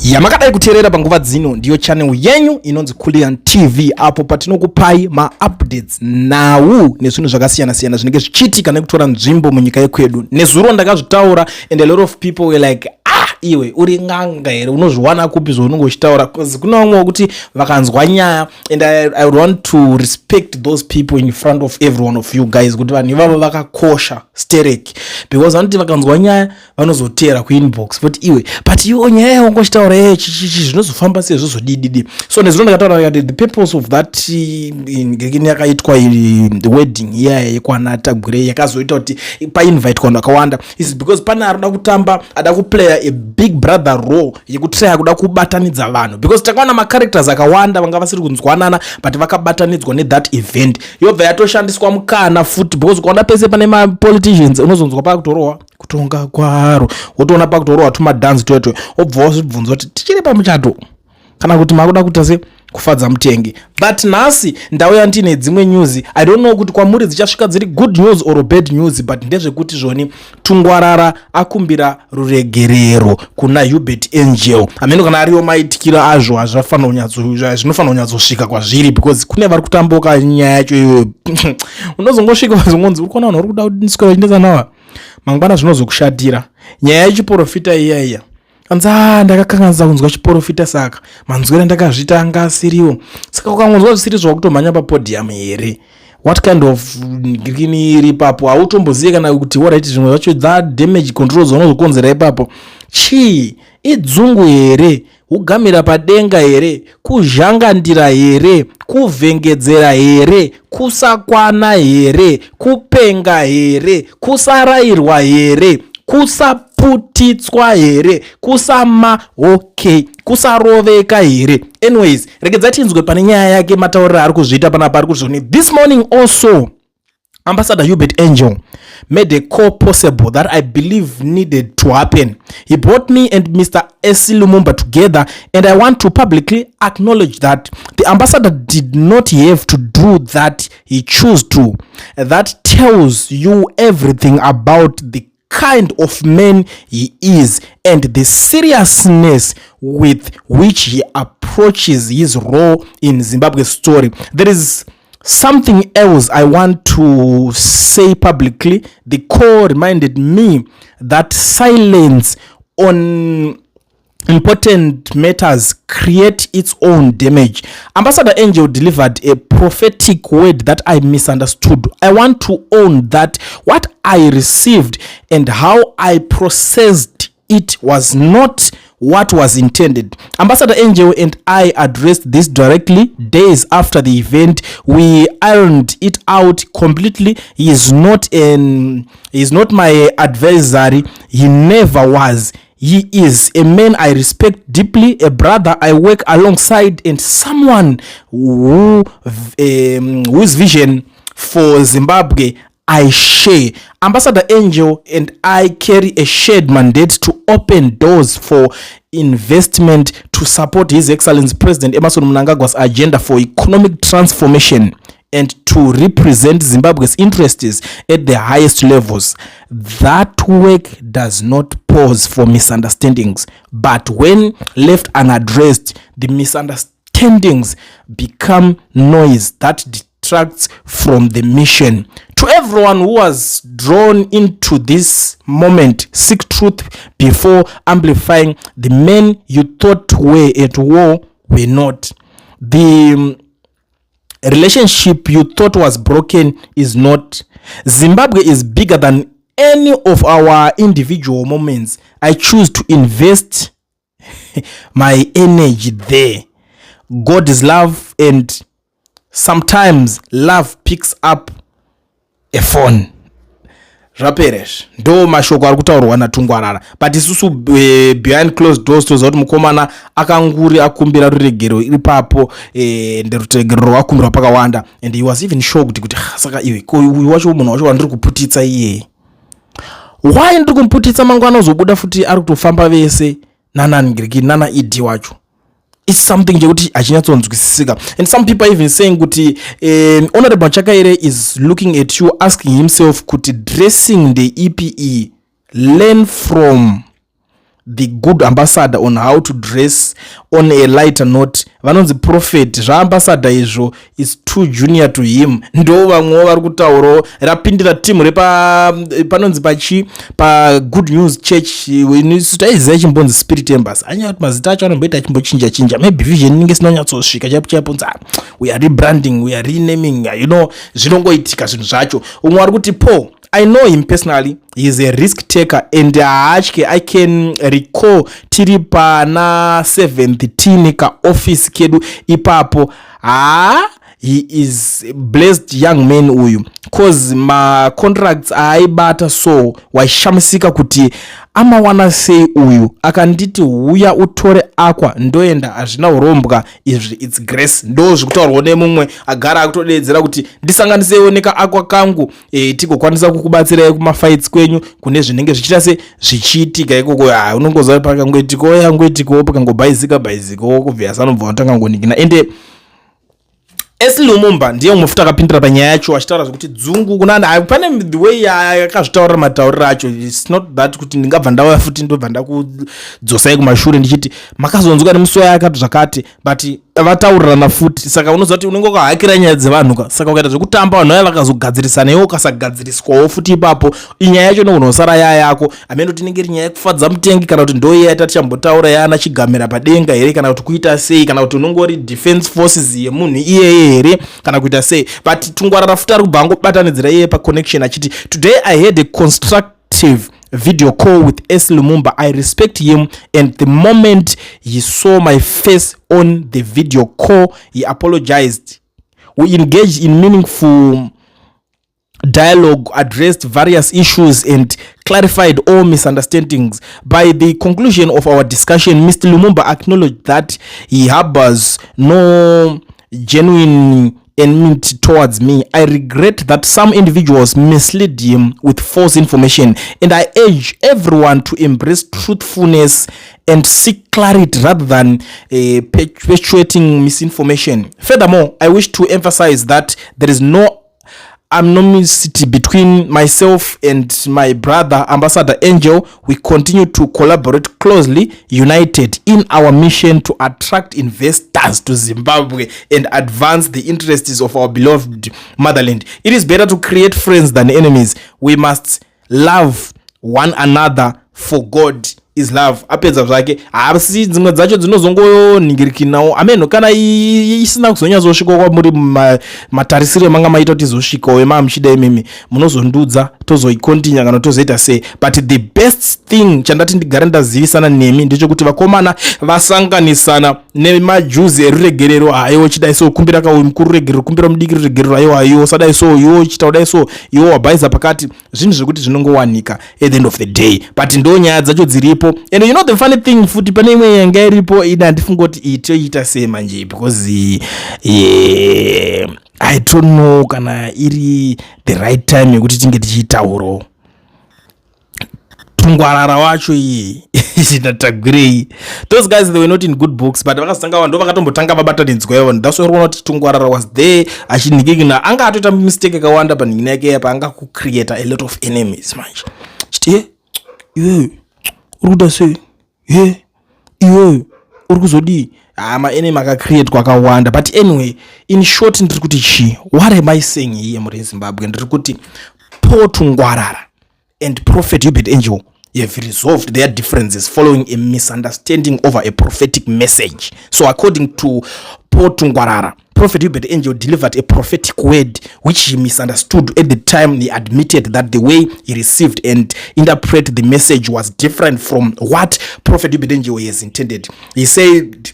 Yamakadai kuterera panguva dzino ndiyo channel yenyu inonzi Kulian TV apo patinokupai ma updates now nezvinhu zvakasiyana siyana zvinenge zvichiitika nekutora nzvimbo munyika yekwedu. Nezuro ndakazvitaura and a lot of people were like iwe uri nganga here unozviwana kupi zvaunenge uchitaura, because kuna vamwe kuti vakanzwa nyaya and I would want to respect those people in front of every one of you guys kuti vanhu ivavo vakakosha stereki, because vanoti vakanzwa nyaya vanozotera kuinbox but iwe but iwe nyaya yaungochitaura zvinozofamba sei zvozodididi. So nezvino ndakataura kuti the purpose of that in yakaitwa the wedding yekwana Tagure yakazoita kuti painvite vanhu vakawanda is because pane arida kutamba ada kuplaya a big brother role yekutraya kuda kubatanidza vanhu, because takaona ma characters akawanda vanga vasiri kunzwanana but vakabatanidzwa ne that event yobva yatoshandiswa mukana futi, because ukaona pese pane ma politicians unozonzwa pakutorowa kutonga kwaro wotoona pakutorowa tuma dance twetwe obva wazvibvunza kuti tichiri pamuchato kana kuti makuda kuita se kufadza mutengi. But nasi ndauya ndine dzimwe news, I don't know kuti kwamuri dzichasvika dziri good news or bad news, but ndezvekuti zvoni Tungwarara akumbira ruregerero kuna Uebert Angel. Ameno kana ariyo maitikira azvo zvinofanira kunyatsosvika kwazviri, because kune vari kutambuka nyaya yacho unozongosvika wazongonzi uri kuona vanhu vari kuda kuti ndiswera ndeza nawa mangwana zvinozokushatira nyaya yechiprofita iyaiya anza ndakakanganisa kunzwa chiprofita saka manzwera ndakazvita anga asiriwo saka ukangonzwa zvisiri zvakutomhanya papodium here what kind of ngirikini iri papo hautombozivi kana kuti alright zvimwe zvacho dza damage control dzaunozokonzera ipapo chii idzungu here kugamira padenga here kuzhangandira here kuvhengedzera here kusakwana here kupenga here kusarayirwa here kusaputitswa here kusama kusaroveka here. Anyways, regedza tinzwe pane nyaya yake matauriro ari kuzviita panapa ari kuzvoni. This morning also Ambassador Uebert Angel made a call possible that I believe needed to happen. He brought me and Mr. S. Lumumba together, and I want to publicly acknowledge that the ambassador did not have to do that, he chose to. That tells you everything about the kind of man he is and the seriousness with which he approaches his role in Zimbabwe's story. There is something else I want to say publicly. The call reminded me that silence on important matters create its own damage. Ambassador Angel delivered a prophetic word that I misunderstood. I want to own that what I received and how I processed it was not what was intended. Ambassador Angel and I addressed this directly days after the event. We ironed it out completely. He is not my adversary. He never was. He is a man I respect deeply, a brother I work alongside, and someone whose vision for Zimbabwe I share. Ambassador Angel and I carry a shared mandate to open doors for investment to support His Excellency President Emmerson Mnangagwa's agenda for economic transformation and to represent Zimbabwe's interests at the highest levels. That work does not pause for misunderstandings, but when left unaddressed, the misunderstandings become noise that detracts from the mission. To everyone who was drawn into this moment, seek truth before amplifying. The men you thought were at war were not. The relationship you thought was broken is not. Zimbabwe is bigger than any of our individual moments. I choose to invest my energy there. God is love, and sometimes love picks up a phone. Zvaperesh ndo mashoko ari kutaurwa naTungwarara, but isusu behind closed doors toza kuti mukomana akanguri akumbira ruregero iripapo nderutegero rwakumbirwa pakawanda, and he was even shocked kuti saka iwe uyu wacho munhu wacho wandiri kuputitsa iye why ndiri kumputitsa mangwana uzobuda futi ari kutofamba vese nanangiriki nana idi wacho. It's something jekuti achinyatsonzwisisika, and some people are even saying kuti Honorable Chakaire is looking at you asking himself kuti dressing the EPE learn from the good ambassador on how to dress on a lighter note. Vanonzi prophet zvaambassador izvo is too junior to him. Ndo vamwe vari kutaurawo rapindira timu panonzi pa Good News Church taiziva chimbonzi Spirit Embassy. Anyaya kuti mazita acho anomboita achimbochinja maybe vision inenge sinonyatsosvika chaiponzi we are rebranding, we are renaming, zvinongoitika zvinhu zvacho. Umwe ari kuti Paul, I know him personally. He is a risk taker and I can recall tiri pana 17 ka office kedu ipapo. He is blessed young man uyu, cause ma contracts aibata so waishamisika kuti amawana sei uyu akanditi uya utore akwa ndoenda azvina urombwa izvi it's grace. Ndo zvikutaurwa nemumwe agara akutodedzera kuti ndisanganiseoneka akwa kangu tigokwanisa kukubatsirai kumafights kwenyu kune zvinenge zvichita se zvichiitika ikoko. Unongoziva pakangoitikawo pakangobhaizika kubvira sanobva watangangonikina. Ende Lumumba ndiye mufuta akapindira panyaya yacho achitaura zvokuti dzungu kunana pane the way yakazvitaurira matauriro acho. It's not that kuti ndingabva ndauya futi ndobva ndakudzosai kumashure ndichiti makazonzwa nemusi yakati zvakati, but vataurirana futi. Saka unoziva kuti unenge wakahakira nyaya dzevanhu. Saka ukaita zvekutamba vanhu vaya vakazogadzirisana iwo ukasagadziriswawo futi ipapo, inyaya yacho nokunosara yaya yako. Amene kuti inenge iri nyaya yekufadza mutengi kana kuti ndo yaya tichambotaura yana chigamira padenga here kana kuti kuita sei, kana kuti unongori defense forces yemunhu iyeye here kana kuita sei. But Tungwarara futi ari kubva angobatanidzira iye paconnection achiti today I had a constructive video call with Lumumba. I respect him, and the moment he saw my face on the video call, he apologized. We engaged in meaningful dialogue, addressed various issues, and clarified all misunderstandings. By the conclusion of our discussion, Mr. Lumumba acknowledged that he harbors no genuine enmity towards me. I regret that some individuals mislead him with false information, and I urge everyone to embrace truthfulness and seek clarity rather than perpetuating misinformation. Furthermore, I wish to emphasize that there is no anonymity between myself and my brother, Ambassador Angel. We continue to collaborate closely, united in our mission to attract investors to Zimbabwe and advance the interests of our beloved motherland. It is better to create friends than enemies. We must love one another, for God is love. Apedza zvake asi dzimwe dzacho dzinozongoningirikinawo ameno kana isina kuzonyazosvika kwamuri matarisiro manga maita kuti izosvikawo muchida imimi munozondudza tozoikontinya kana tozoita sei. But the best thing chandati ndigare ndazivisana nemi ndechekuti vakomana vasanganisana nemajuzi eruregerero aiwo chidai so kumbira kauyu mukuru regerero kumbira mudiki ruregerero aiwo sadai so iwo chitaudai so iwo wabhaiza pakati zvinhu zvekuti zvinongowanika at the end of the day. But ndo nyaya dzacho dziripo. And you know the funny thing futi pane imwe yanga iripo ina ndifunga kuti itoita sei manje, because I don't know kana iri the right time yekuti tinge tichitauro Tungwarara wacho iyi itatagwirei. Those guys, they were not in good books, but vakasanga vanhu vakatombotanga vabatanidzwa ivo. That's why unoona kuti Tungwarara was there achinikikina. Anga atoita mistake akawanda panhingina yake yapa, anga kucreate a lot of enemies manje. Chiti iwe uri kuda sei, iwe uri kuzodii, maenemy akacreate kwakawanda. But anyway, in short, ndiri kuti chi, what am I saying here muri Zimbabwe? Ndiri kuti Paul Tungwarara and Prophet Uebert Angel have resolved their differences following a misunderstanding over a prophetic message. So according to Paul Tungwarara, Prophet Uebert Angel delivered a prophetic word which he misunderstood. At the time, he admitted that the way he received and interpreted the message was different from what Prophet Uebert Angel has intended. He said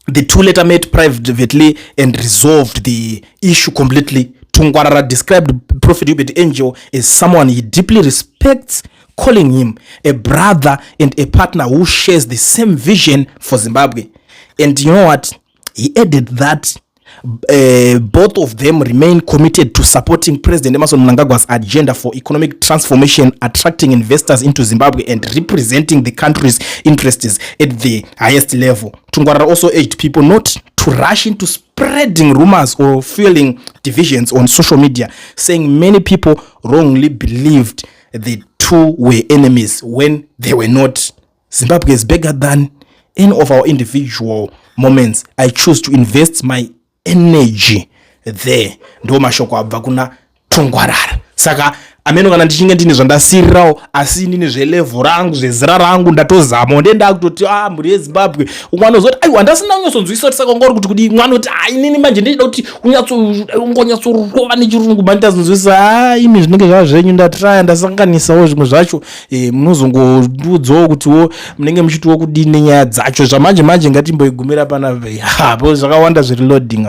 the two later met privately and resolved the issue completely. Tungwarara described Prophet Uebert Angel as someone he deeply respects, calling him a brother and a partner who shares the same vision for Zimbabwe. And you know what? He added that both of them remain committed to supporting President Emmerson Mnangagwa's agenda for economic transformation, attracting investors into Zimbabwe and representing the country's interests at the highest level. Tungwarara also urged people not to rush into spreading rumors or fueling divisions on social media, saying many people wrongly believed the two were enemies when they were not. Zimbabwe is bigger than any of our individual moments. I choose to invest my energy there. Ndo mashoko abva kuna Tungwarara. Saka ameno kana ndichinge ndine zvandasirirawo asi ndine zvelevel rangu zvezera rangu ndatozama ndenda kutoti mburi yeZimbabwe umwana uzoti aiwa ndasina kunyasonzwisisa saka ngori kuti mwana uti inini manje ndinoda kuti ungonyatsorova nechirungu manje ndazonzwisisa imi zvinenge zvazvenyu ndatraya ndasanganisawo zvimwe zvacho munozongoudzawo kutiwo munenge muchitiwo kudini nenyaya dzacho zvamanje manje ngatimboigumira pana zvakawanda zviri loading.